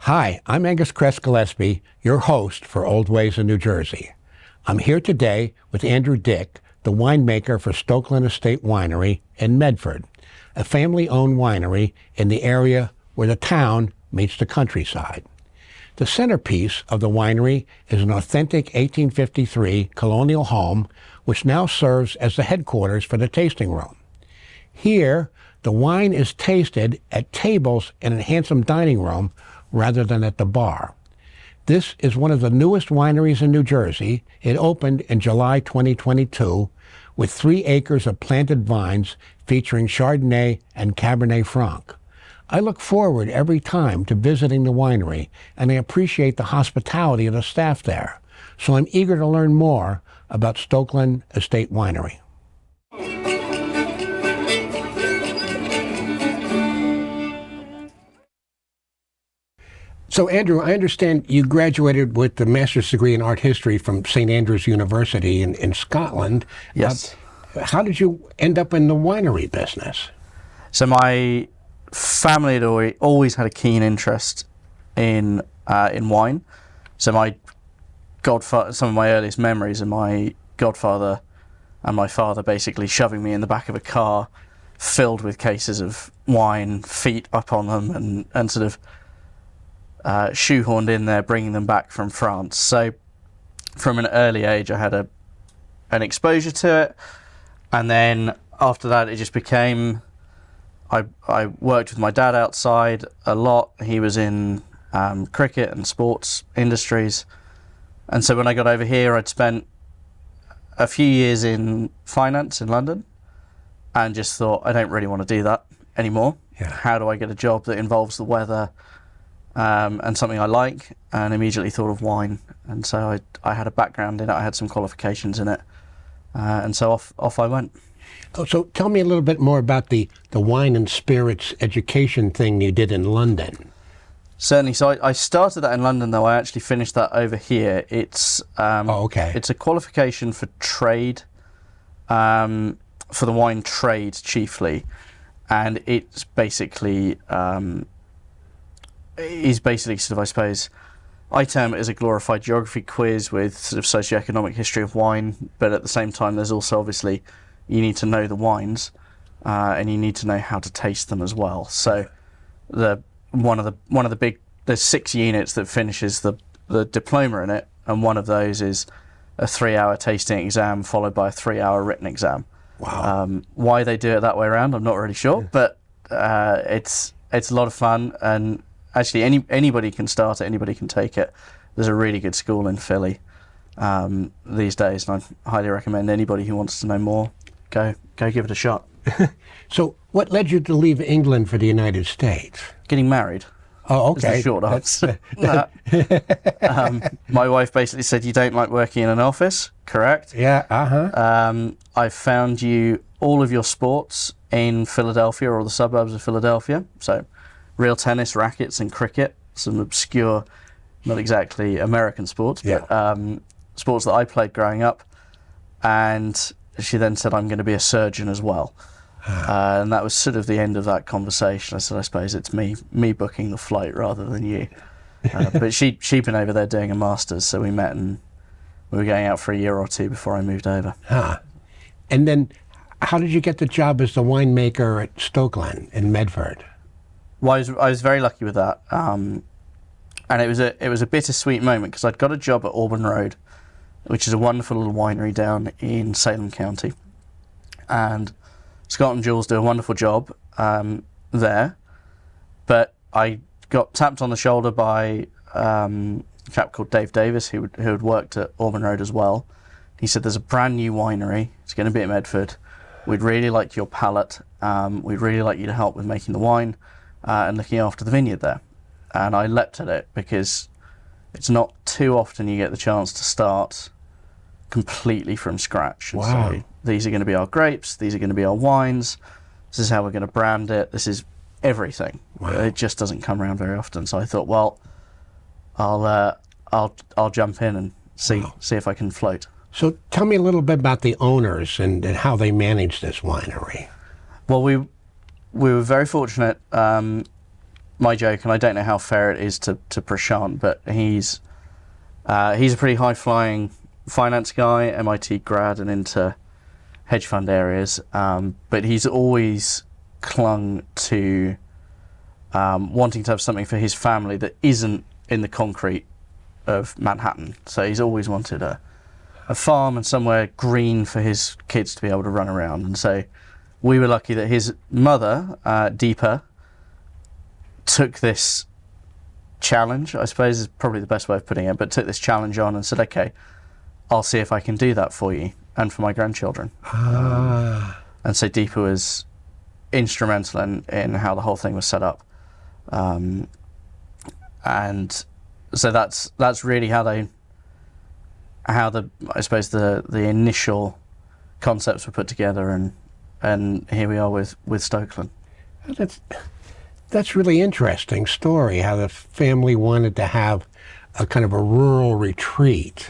Hi, I'm Angus Kress Gillespie, your host for Old Ways in New Jersey. I'm here today with Andrew Dick, the winemaker for Stokelan Estate Winery in Medford, a family-owned winery in the area where the town meets the countryside. The centerpiece of the winery is an authentic 1853 colonial home, which now serves as the headquarters for the tasting room. Here, the wine is tasted at tables in a handsome dining room rather than at the bar. This is one of the newest wineries in New Jersey. It opened in July 2022 with 3 acres of planted vines featuring Chardonnay and Cabernet Franc. I look forward every time to visiting the winery, and I appreciate the hospitality of the staff there. So I'm eager to learn more about Stokelan Estate Winery. So, Andrew, I understand you graduated with the master's degree in art history from St. Andrews University in Scotland. Yes. How did you end up in the winery business? So my family had always had a keen interest in wine. So my godfather, some of my earliest memories are my godfather and my father basically shoving me in the back of a car filled with cases of wine, feet up on them, and sort of shoehorned in there, bringing them back from France. So from an early age, I had an exposure to it, and then after that, it just became. I worked with my dad outside a lot. He was in cricket and sports industries, and so when I got over here, I'd spent a few years in finance in London, and just thought I don't really want to do that anymore. Yeah. How do I get a job that involves the weather? And something I like, and immediately thought of wine. And so I had a background in it, I had some qualifications in it, and so off I went. Oh, so tell me a little bit more about the wine and spirits education thing you did in London. Certainly. So I started that in London, though I actually finished that over here. It's okay. It's a qualification for trade, for the wine trade chiefly, and it's basically sort of, I suppose, I term it as a glorified geography quiz with sort of socioeconomic history of wine, but at the same time there's also obviously you need to know the wines and you need to know how to taste them as well. So one of the big, there's 6 units that finishes the diploma in it, and one of those is a 3-hour tasting exam followed by a 3-hour written exam. Wow. Why they do it that way around, I'm not really sure, but it's a lot of fun. And actually, anybody can start it, anybody can take it. There's a really good school in Philly these days, and I highly recommend anybody who wants to know more, go give it a shot. So what led you to leave England for the United States? Getting married. Oh, okay. Is the short answer. My wife basically said, you don't like working in an office, correct? Yeah, I found you all of your sports in Philadelphia or the suburbs of Philadelphia, so real tennis, rackets, and cricket, some obscure, not exactly American sports, but sports that I played growing up. And she then said, I'm going to be a surgeon as well. And that was sort of the end of that conversation. I said, I suppose it's me booking the flight rather than you. But she'd been over there doing a master's, so we met and we were going out for a year or 2 before I moved over. And then how did you get the job as the winemaker at Stokelan in Medford? Well, I was very lucky with that, and it was a bittersweet moment because I'd got a job at Auburn Road, which is a wonderful little winery down in Salem County, and Scott and Jules do a wonderful job there. But I got tapped on the shoulder by a chap called Dave Davis, who had worked at Auburn Road as well. He said, "There's a brand new winery. It's going to be at Medford. We'd really like your palate. We'd really like you to help with making the wine." And looking after the vineyard there. And I leapt at it because it's not too often you get the chance to start completely from scratch and say, these are going to be our grapes, these are going to be our wines, this is how we're going to brand it, this is everything. It just doesn't come around very often. So I thought, well, I'll jump in and see if I can float. So tell me a little bit about the owners and how they manage this winery. Well, we were very fortunate my joke, and I don't know how fair it is to Prashant, but he's a pretty high-flying finance guy, MIT grad, and into hedge fund areas. But he's always clung to wanting to have something for his family that isn't in the concrete of Manhattan. So he's always wanted a farm and somewhere green for his kids to be able to run around. And so we were lucky that his mother, Deepa, took this challenge, I suppose is probably the best way of putting it, but took this challenge on and said, okay, I'll see if I can do that for you and for my grandchildren. And so Deepa was instrumental in how the whole thing was set up. And so that's really how the I suppose the initial concepts were put together, and here we are with Stokelan. That's really interesting story, how the family wanted to have a kind of a rural retreat.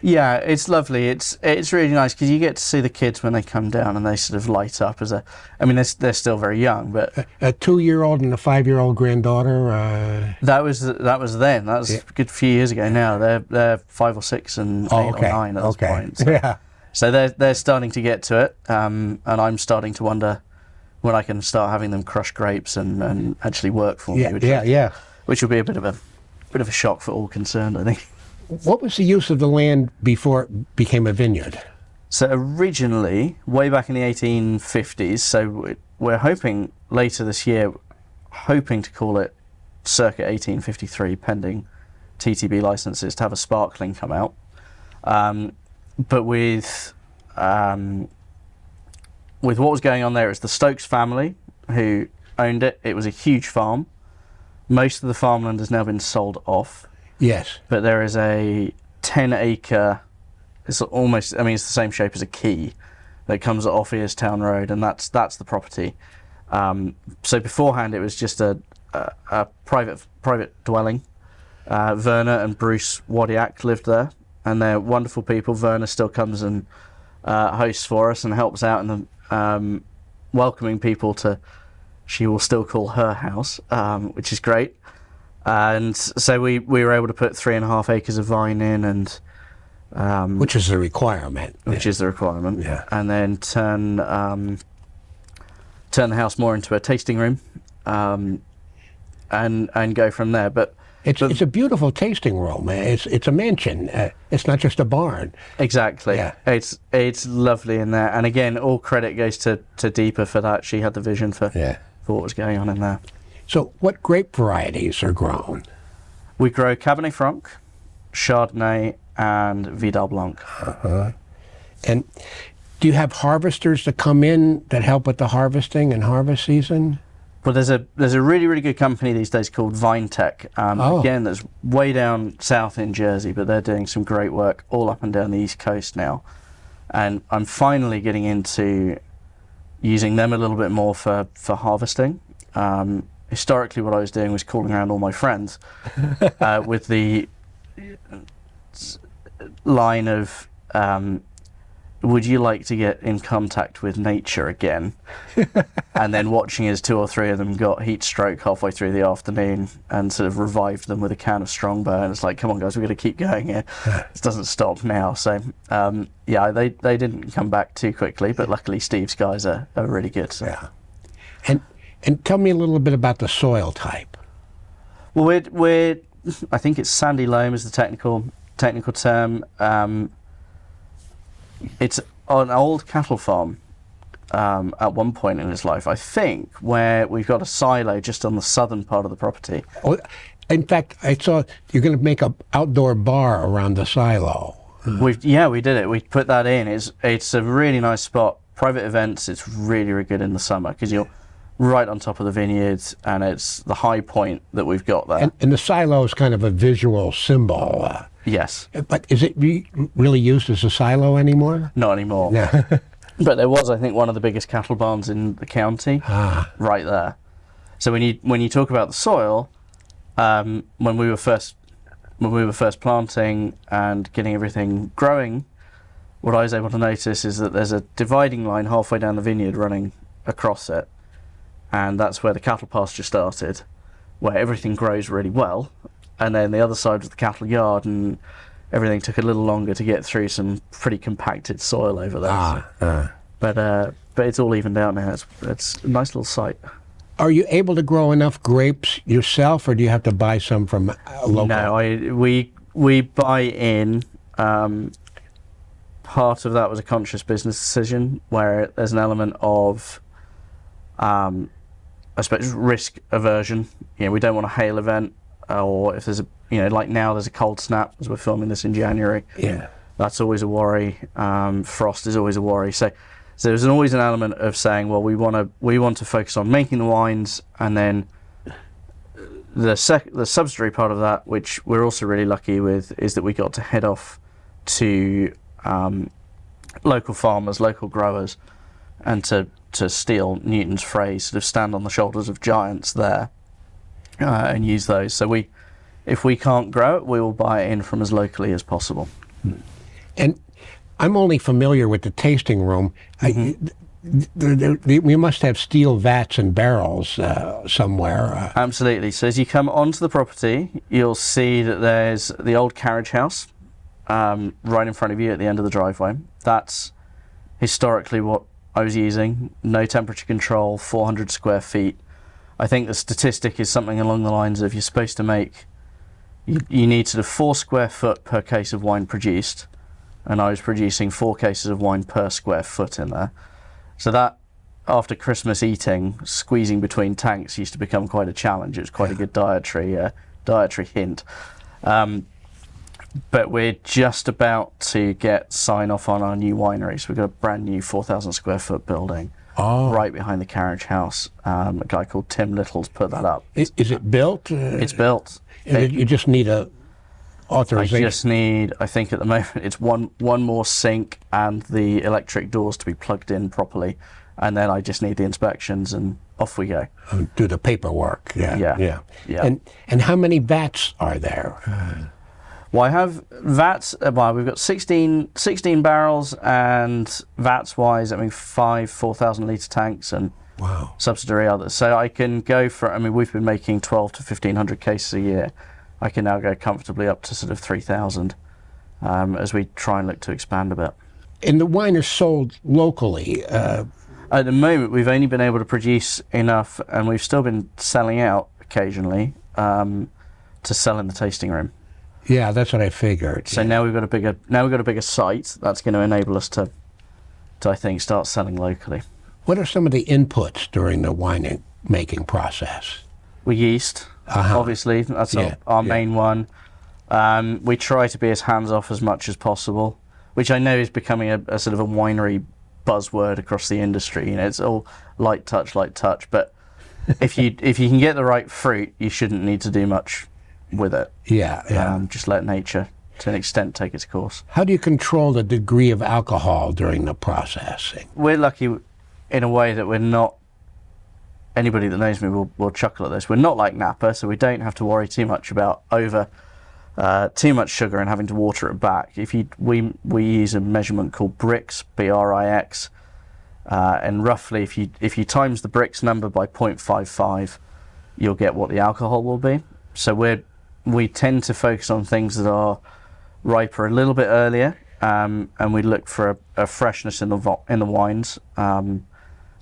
Yeah, it's lovely. It's really nice because you get to see the kids when they come down and they sort of light up I mean, they're still very young, but a 2-year-old and a 5-year-old granddaughter. That was then. That was a good few years ago. Now they're 5 or 6 and 8 or 9 at this point. So, yeah. So they're starting to get to it, and I'm starting to wonder when I can start having them crush grapes and actually work for me. Which will be a bit of a shock for all concerned, I think. What was the use of the land before it became a vineyard? So originally, way back in the 1850s, so we're hoping later this year, to call it circa 1853, pending TTB licenses, to have a sparkling come out. But with what was going on there, it's the Stokes family who owned it. It was a huge farm. Most of the farmland has now been sold off. Yes. But there is a 10-acre, it's almost, I mean, it's the same shape as a key that comes off Eayrestown Rd, and that's the property. So beforehand, it was just a private dwelling. Werner and Bruce Wadiak lived there, and they're wonderful people. Werner still comes and hosts for us and helps out in the welcoming people to, she will still call her house, which is great. And so we were able to put 3.5 acres of vine in, and which is the requirement. Is the requirement. Yeah. And then turn the house more into a tasting room, and go from there. But it's a beautiful tasting room. It's a mansion. It's not just a barn. Exactly. Yeah. It's lovely in there. And again, all credit goes to Deepa for that. She had the vision for what was going on in there. So what grape varieties are grown? We grow Cabernet Franc, Chardonnay, and Vidal Blanc. And do you have harvesters that come in that help with the harvesting and harvest season? Well, there's a really, really good company these days called VineTech. Again, that's way down south in Jersey, but they're doing some great work all up and down the East Coast now. And I'm finally getting into using them a little bit more for harvesting. Historically, what I was doing was calling around all my friends with the line of, would you like to get in contact with nature again? And then watching as 2 or 3 of them got heat stroke halfway through the afternoon and sort of revived them with a can of Strongbow. And it's like, come on, guys, we've got to keep going here. This doesn't stop now. So, they didn't come back too quickly, but luckily Steve's guys are really good. So. Yeah. And tell me a little bit about the soil type. Well, I think it's sandy loam is the technical term. It's an old cattle farm at one point in its life, I think, where we've got a silo just on the southern part of the property. Oh, in fact, I saw you're going to make an outdoor bar around the silo. We did it. We put that in. It's a really nice spot. Private events, it's really, really good in the summer because you're right on top of the vineyards, and it's the high point that we've got there. And the silo is kind of a visual symbol. Yes. But is it really used as a silo anymore? Not anymore. No. But there was, I think, one of the biggest cattle barns in the county, right there. So when you talk about the soil, when we were first planting and getting everything growing, what I was able to notice is that there's a dividing line halfway down the vineyard running across it, and that's where the cattle pasture started. where everything grows really well, and then the other side was the cattle yard, and everything took a little longer to get through some pretty compacted soil over there. But it's all evened out now. It's a nice little site. Are you able to grow enough grapes yourself, or do you have to buy some from local? No, we buy in. Part of that was a conscious business decision, where there's an element of, I suppose, risk aversion. We don't want a hail event, or if there's like now there's a cold snap as we're filming this in January. Yeah, that's always a worry. Frost is always a worry. So there's always an element of saying, well, we want to focus on making the wines, and then the subsidiary part of that, which we're also really lucky with, is that we got to head off to local farmers, local growers, and to steal Newton's phrase, sort of stand on the shoulders of giants there, and use those. So if we can't grow it, we will buy it in from as locally as possible. And I'm only familiar with the tasting room. We must have steel vats and barrels somewhere. Absolutely. So as you come onto the property, you'll see that there's the old carriage house right in front of you at the end of the driveway. That's historically what I was using. No temperature control, 400 square feet. I think the statistic is something along the lines of you're supposed to make, you need sort of 4 square foot per case of wine produced, and I was producing 4 cases of wine per square foot in there. So that, after Christmas eating, squeezing between tanks used to become quite a challenge. It was quite a good dietary hint. But we're just about to get sign off on our new winery. So we've got a brand new 4,000 square foot building right behind the carriage house. A guy called Tim Little's put that up. Is it built? It's built. You just need a authorization? I think at the moment, it's one more sink and the electric doors to be plugged in properly. And then I just need the inspections, and off we go. Do the paperwork. Yeah. And how many vats are there? Well, I have vats. Well, we've got 16 barrels, and vats-wise, 4,000 litre tanks and subsidiary others. So I can go for, we've been making 12 to 1,500 cases a year. I can now go comfortably up to sort of 3,000 as we try and look to expand a bit. And the wine is sold locally? At the moment, we've only been able to produce enough, and we've still been selling out occasionally to sell in the tasting room. Yeah, that's what I figured. So now we've got a bigger site that's going to enable us to I think start selling locally. What are some of the inputs during the wine making process? Yeast, obviously. That's our main one. We try to be as hands off as much as possible, which I know is becoming a sort of a winery buzzword across the industry. It's all light touch, but if you can get the right fruit, you shouldn't need to do much with it. Just let nature, to an extent, take its course. How do you control the degree of alcohol during the processing? We're lucky in a way that we're not, anybody that knows me will chuckle at this, we're not like Napa, so we don't have to worry too much about too much sugar and having to water it back. We use a measurement called Brix, B-R-I-X, and roughly if you times the Brix number by 0.55, you'll get what the alcohol will be. So we tend to focus on things that are riper a little bit earlier, and we look for a freshness in the wines.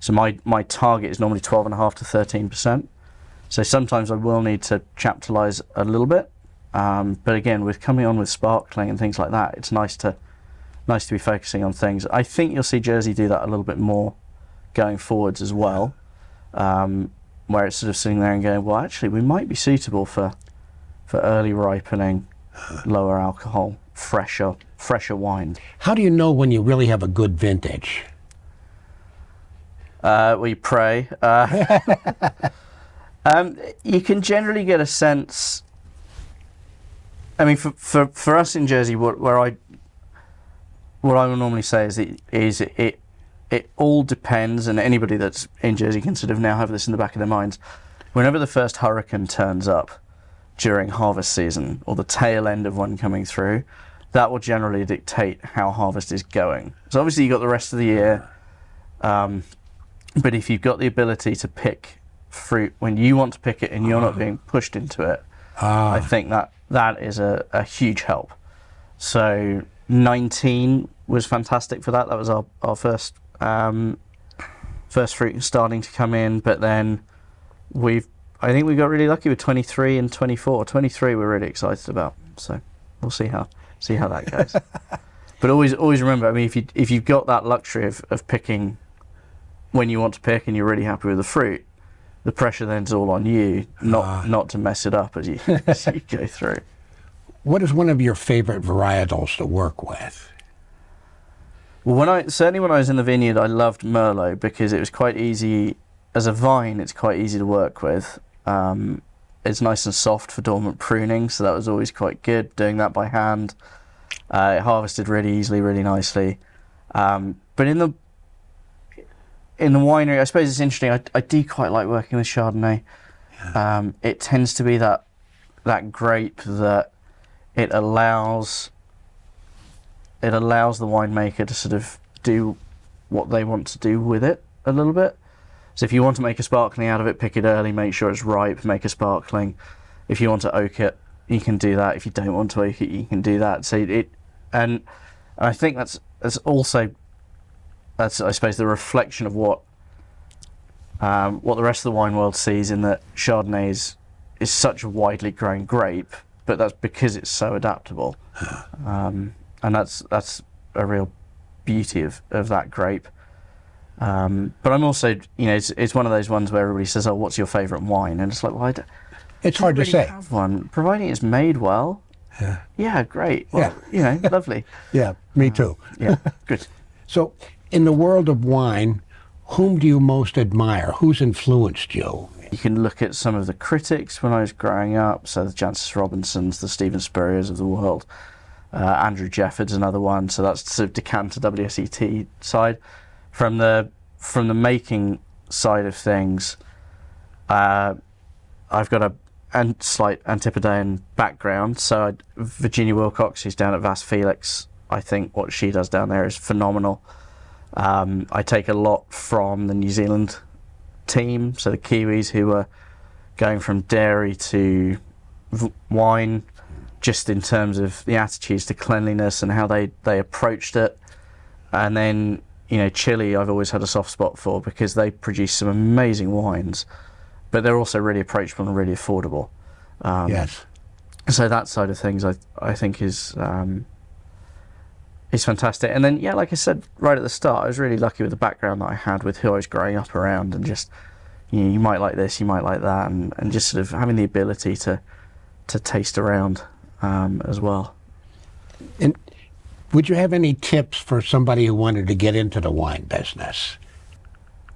So my target is normally 12.5 to 13%. So sometimes I will need to chaptalize a little bit, but again, with coming on with sparkling and things like that, it's nice to be focusing on things. I think you'll see Jersey do that a little bit more going forwards as well, where it's sort of sitting there and going, well, actually, we might be suitable for early ripening, lower alcohol, fresher wine. How do you know when you really have a good vintage? We pray. You can generally get a sense. For us in Jersey, what I would normally say is it all depends, and anybody that's in Jersey can sort of now have this in the back of their minds. Whenever the first hurricane turns up during harvest season, or the tail end of one coming through, that will generally dictate how harvest is going. So obviously you've got the rest of the year, but if you've got the ability to pick fruit when you want to pick it and you're not being pushed into it. I think that is a huge help. So 19 was fantastic for that. That was our first fruit starting to come in, but then I think we got really lucky with 23 and 24. 23 we're really excited about, so we'll see how that goes. But always remember, I mean, if you've got that luxury of picking when you want to pick and you're really happy with the fruit, the pressure then is all on you, not to mess it up as you go through. What is one of your favorite varietals to work with? Well, certainly when I was in the vineyard, I loved Merlot because it was quite easy as a vine. It's quite easy to work with. It's nice and soft for dormant pruning, so that was always quite good. Doing that by hand, it harvested really easily, really nicely. But in the winery, I suppose it's interesting. I do quite like working with Chardonnay. Yeah. It tends to be that grape that it allows the winemaker to sort of do what they want to do with it a little bit. So if you want to make a sparkling out of it, pick it early, make sure it's ripe, make a sparkling. If you want to oak it, you can do that. If you don't want to oak it, you can do that. So and I think that's I suppose the reflection of what the rest of the wine world sees, in that Chardonnay is such a widely grown grape, but that's because it's so adaptable, and that's a real beauty of that grape. But I'm also, it's one of those ones where everybody says, "Oh, what's your favourite wine?" And it's like, well, it's hard to say. Have one, providing it's made well. Yeah, great. Well, lovely. Yeah, me too. Yeah, good. So, in the world of wine, whom do you most admire? Who's influenced you? You can look at some of the critics when I was growing up, so the Jancis Robinsons, the Stephen Spurriers of the world. Andrew Jefford's another one, so that's sort of decanter WSET side. From the making side of things, I've got a slight Antipodean background, so Virginia Wilcox, who's down at Vas Felix, I think what she does down there is phenomenal. I take a lot from the New Zealand team, so the Kiwis who were going from dairy to wine, just in terms of the attitudes to cleanliness and how they approached it. And then, Chile I've always had a soft spot for, because they produce some amazing wines, but they're also really approachable and really affordable. Yes. So that side of things I think is fantastic. And then, like I said right at the start, I was really lucky with the background that I had with who I was growing up around, and just, you might like this, you might like that, and just sort of having the ability to taste around as well. And would you have any tips for somebody who wanted to get into the wine business?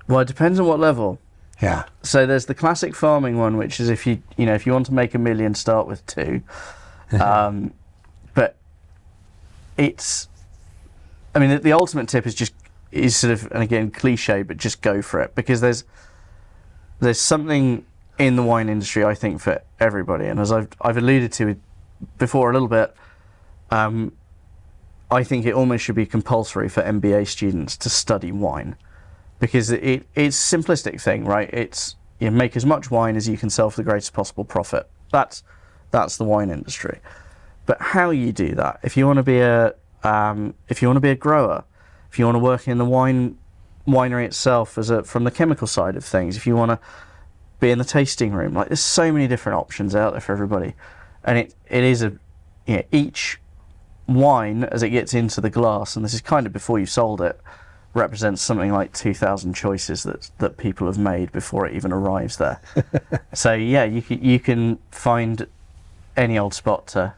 Well, it depends on what level. Yeah. So there's the classic farming one, which is if you want to make $1 million, start with 2. But it's, the ultimate tip is sort of, and again, cliche, but just go for it, because there's something in the wine industry, I think, for everybody. And as I've alluded to before a little bit, I think it almost should be compulsory for MBA students to study wine, because it's a simplistic thing, right? It's, make as much wine as you can sell for the greatest possible profit. That's the wine industry. But how you do that, if you want to be a grower, if you want to work in the winery itself from the chemical side of things, if you want to be in the tasting room, like, there's so many different options out there for everybody, and it is each wine as it gets into the glass, and this is kind of before you sold it, represents something like 2,000 choices that people have made before it even arrives there. So you can find any old spot to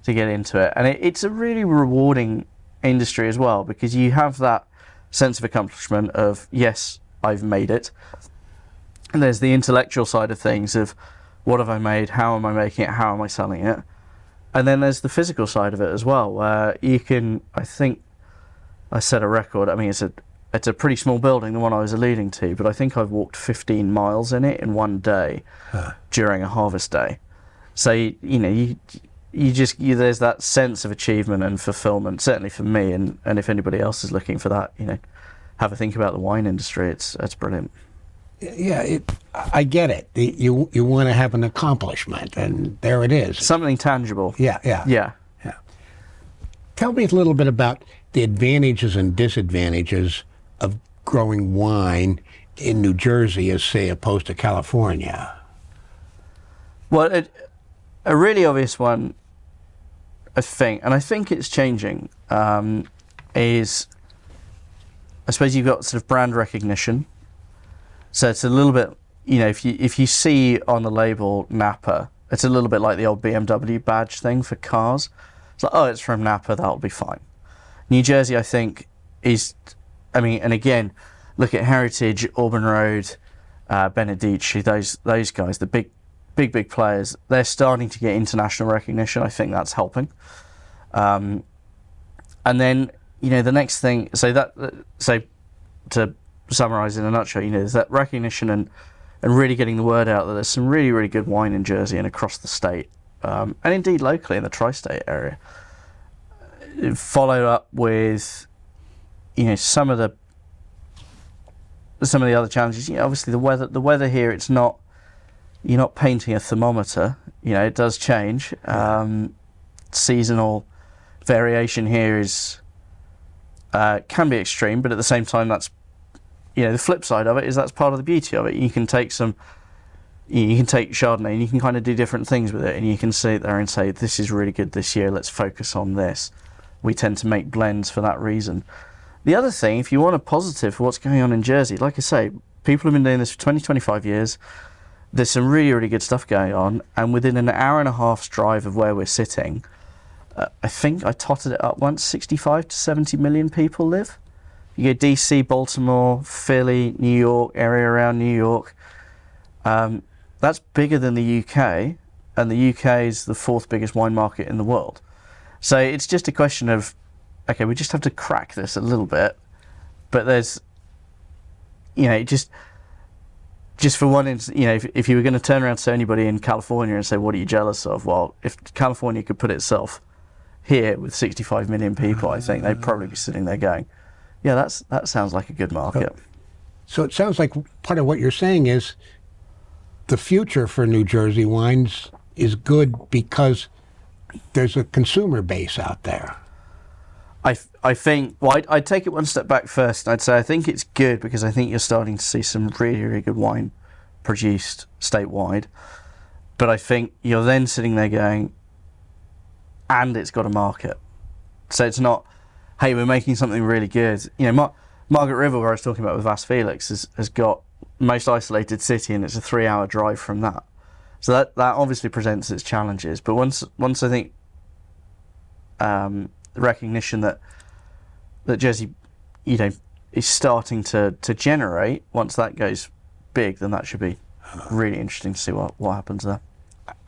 get into it, and it's a really rewarding industry as well, because you have that sense of accomplishment of, yes, I've made it, and there's the intellectual side of things of, what have I made, how am I making it, how am I selling it, and then there's the physical side of it as well, where you can, I think I set a record, it's a pretty small building, the one I was alluding to, but I think I've walked 15 miles in it in one day during a harvest day. So there's that sense of achievement and fulfillment, certainly for me, and if anybody else is looking for that, have a think about the wine industry. It's brilliant. Yeah, I get it. You want to have an accomplishment, and there it is. Something tangible. Yeah, yeah. Yeah. Yeah. Tell me a little bit about the advantages and disadvantages of growing wine in New Jersey as, say, opposed to California. Well, a really obvious one, I think, and I think it's changing, is I suppose you've got sort of brand recognition. So it's a little bit, if you see on the label Napa, it's a little bit like the old BMW badge thing for cars. It's like, oh, it's from Napa, that'll be fine. New Jersey, I think, and again, look at Heritage, Auburn Road, Benedici, those guys, the big players. They're starting to get international recognition. I think that's helping. And then, the next thing, so to summarize in a nutshell, there's that recognition and really getting the word out that there's some really, really good wine in Jersey and across the state, and indeed locally in the tri-state area. Followed up with, some of the other challenges. Obviously the weather here, it's not, you're not painting a thermometer. It does change. Seasonal variation here is can be extreme, but at the same time, that's the flip side of it is that's part of the beauty of it. You can take Chardonnay and you can kind of do different things with it, and you can sit there and say, this is really good this year, let's focus on this. We tend to make blends for that reason. The other thing, if you want a positive for what's going on in Jersey, like I say, people have been doing this for 20, 25 years. There's some really, really good stuff going on, and within an hour and a half's drive of where we're sitting, I think I totted it up once, 65 to 70 million people live. You go DC, Baltimore, Philly, New York, area around New York. That's bigger than the UK, and the UK is the fourth biggest wine market in the world. So it's just a question of, okay, we just have to crack this a little bit, but there's, just for one instance, if you were going to turn around to anybody in California and say, what are you jealous of? Well, if California could put itself here with 65 million people, I think they'd probably be sitting there going, yeah, that sounds like a good market. So it sounds like part of what you're saying is the future for New Jersey wines is good because there's a consumer base out there. I think, well, I'd take it one step back first. I'd say I think it's good because I think you're starting to see some really, really good wine produced statewide. But I think you're then sitting there going, and it's got a market. So it's not, hey, we're making something really good. Margaret River, where I was talking about with Vas Felix, has got most isolated city, and it's a 3-hour drive from that. So that obviously presents its challenges. But once I think the recognition that Jersey, is starting to generate, once that goes big, then that should be really interesting to see what happens there.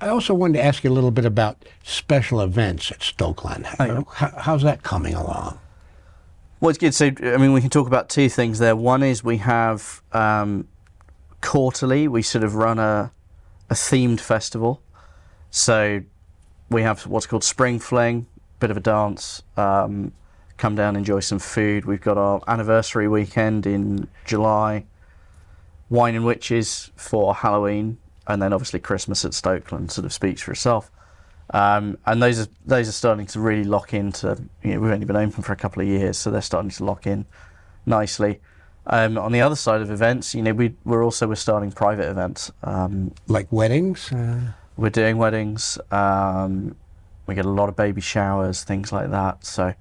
I also wanted to ask you a little bit about special events at Stokelan. How's that coming along? Well, it's good. So, we can talk about two things there. One is we have quarterly, we sort of run a themed festival. So we have what's called Spring Fling, bit of a dance, come down, enjoy some food. We've got our anniversary weekend in July, Wine and Witches for Halloween, and then obviously Christmas at Stokelan sort of speaks for itself. And those are starting to really lock into, we've only been open for a couple of years, so they're starting to lock in nicely. On the other side of events, we're starting private events. Like weddings? We're doing weddings. We get a lot of baby showers, things like that. So,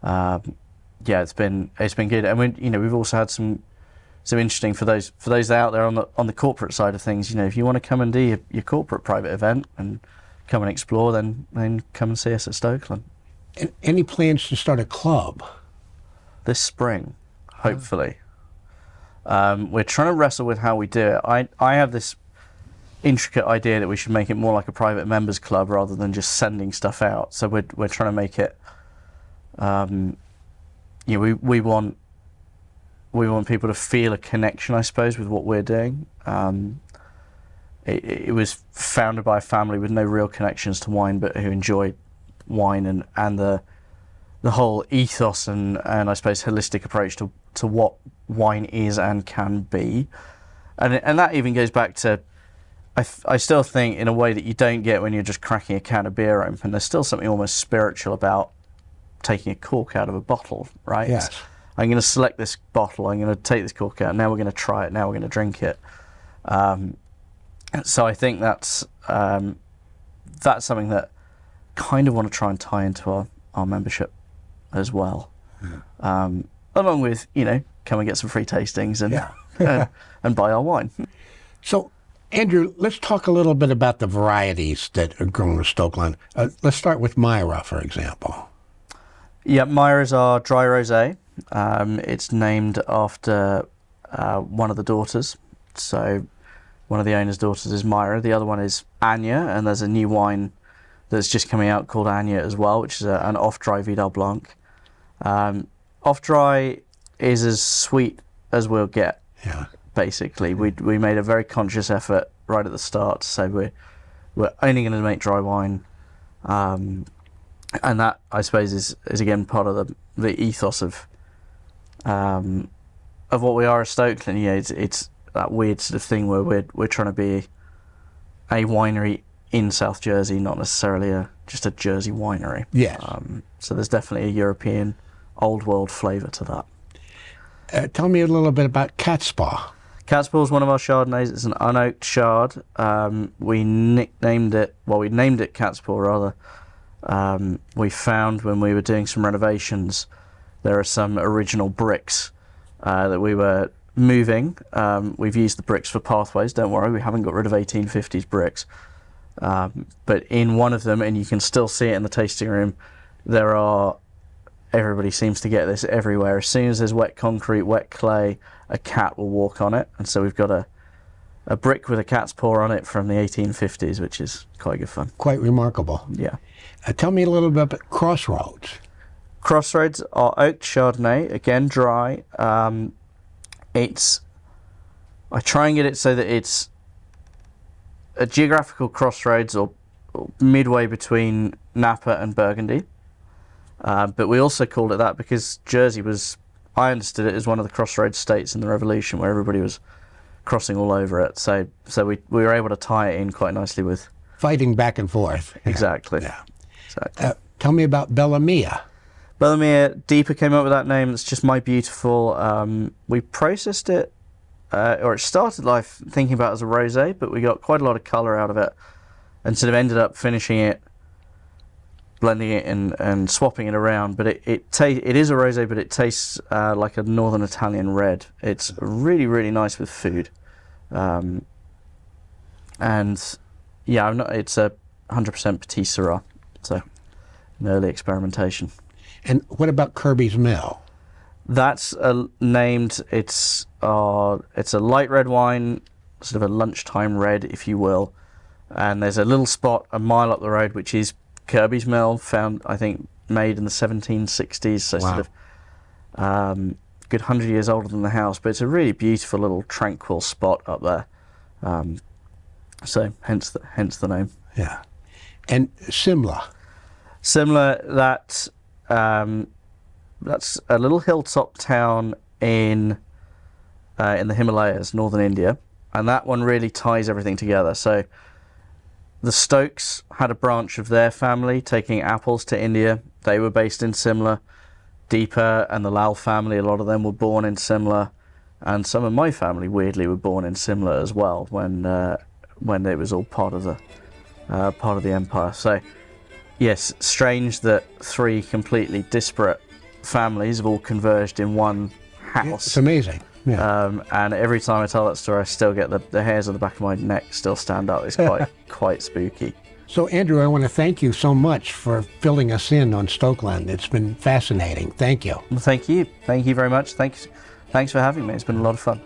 it's been good. And we've also had some interesting for those out there on the corporate side of things. If you want to come and do your corporate private event and come and explore, then come and see us at Stokelan. Any plans to start a club? This spring, hopefully. We're trying to wrestle with how we do it. I have this intricate idea that we should make it more like a private members club rather than just sending stuff out. So we're trying to make it. We want people to feel a connection, I suppose, with what we're doing. It was founded by a family with no real connections to wine, but who enjoyed wine and the whole ethos and I suppose holistic approach to what wine is and can be. and that even goes back to, I still think in a way that you don't get when you're just cracking a can of beer open. There's still something almost spiritual about taking a cork out of a bottle, right? Yes. I'm going to select this bottle. I'm going to take this cork out. Now we're going to try it. Now we're going to drink it. So I think that's something that kind of want to try and tie into our membership as well. Along with, come and get some free tastings and buy our wine. So, Andrew, let's talk a little bit about the varieties that are grown in Stokelan. Let's start with Myra, for example. Yeah, Myra is our dry rosé. It's named after one of the daughters. So one of the owner's daughters is Myra. The other one is Anya, and there's a new wine that's just coming out called Anya as well, which is an off-dry Vidal Blanc. Off-dry is as sweet as we'll get, basically. We made a very conscious effort right at the start to say we're only going to make dry wine. And that, I suppose, is again part of the ethos of what we are at Stokelan. It's that weird sort of thing where we're trying to be a winery in South Jersey, not necessarily just a Jersey winery. Yes. So there's definitely a European, old world flavour to that. Tell me a little bit about Catspaw. Catspaw is one of our Chardonnays. It's an unoaked Chard. We named it Catspaw rather. We found when we were doing some renovations, there are some original bricks that we were moving. We've used the bricks for pathways, don't worry, we haven't got rid of 1850s bricks. But in one of them, and you can still see it in the tasting room, everybody seems to get this everywhere. As soon as there's wet concrete, wet clay, a cat will walk on it. And so we've got a brick with a cat's paw on it from the 1850s, which is quite good fun. Quite remarkable. Yeah. Tell me a little bit about Crossroads. Crossroads are oaked Chardonnay, again dry. I try and get it so that it's a geographical crossroads or midway between Napa and Burgundy. But we also called it that because Jersey I understood it as one of the crossroads states in the Revolution where everybody was crossing all over it. So we were able to tie it in quite nicely with... Fighting back and forth. Exactly. Yeah. Exactly. Tell me about Bella Mia. Bella Mia, Deepa came up with that name. It's just My Beautiful. We processed it, or it started life thinking about it as a rosé, but we got quite a lot of colour out of it and sort of ended up finishing it, blending it and swapping it around. But it is a rosé, but it tastes like a Northern Italian red. It's really, really nice with food. And yeah, it's a 100% Petit Syrah, so an early experimentation. And what about Kirby's Mill? That's named. It's a light red wine, sort of a lunchtime red, if you will. And there's a little spot a mile up the road, which is Kirby's Mill, found, I think, made in the 1760s. So wow. Sort of good 100 years older than the house. But it's a really beautiful little tranquil spot up there. So hence the name. Yeah. And Simla. Simla, that's a little hilltop town in the Himalayas, northern India, and that one really ties everything together. So the Stokes had a branch of their family taking apples to India. They were based in Simla. Deepa and the Lal family, a lot of them were born in Simla, and some of my family weirdly were born in Simla as well when it was all part of the empire. So yes, strange that three completely disparate families have all converged in one house. It's amazing. Yeah. And every time I tell that story, I still get the hairs on the back of my neck still stand up. It's quite spooky. So Andrew, I want to thank you so much for filling us in on Stokelan. It's been fascinating. Thank you. Well, thank you. Thank you very much. Thanks for having me. It's been a lot of fun.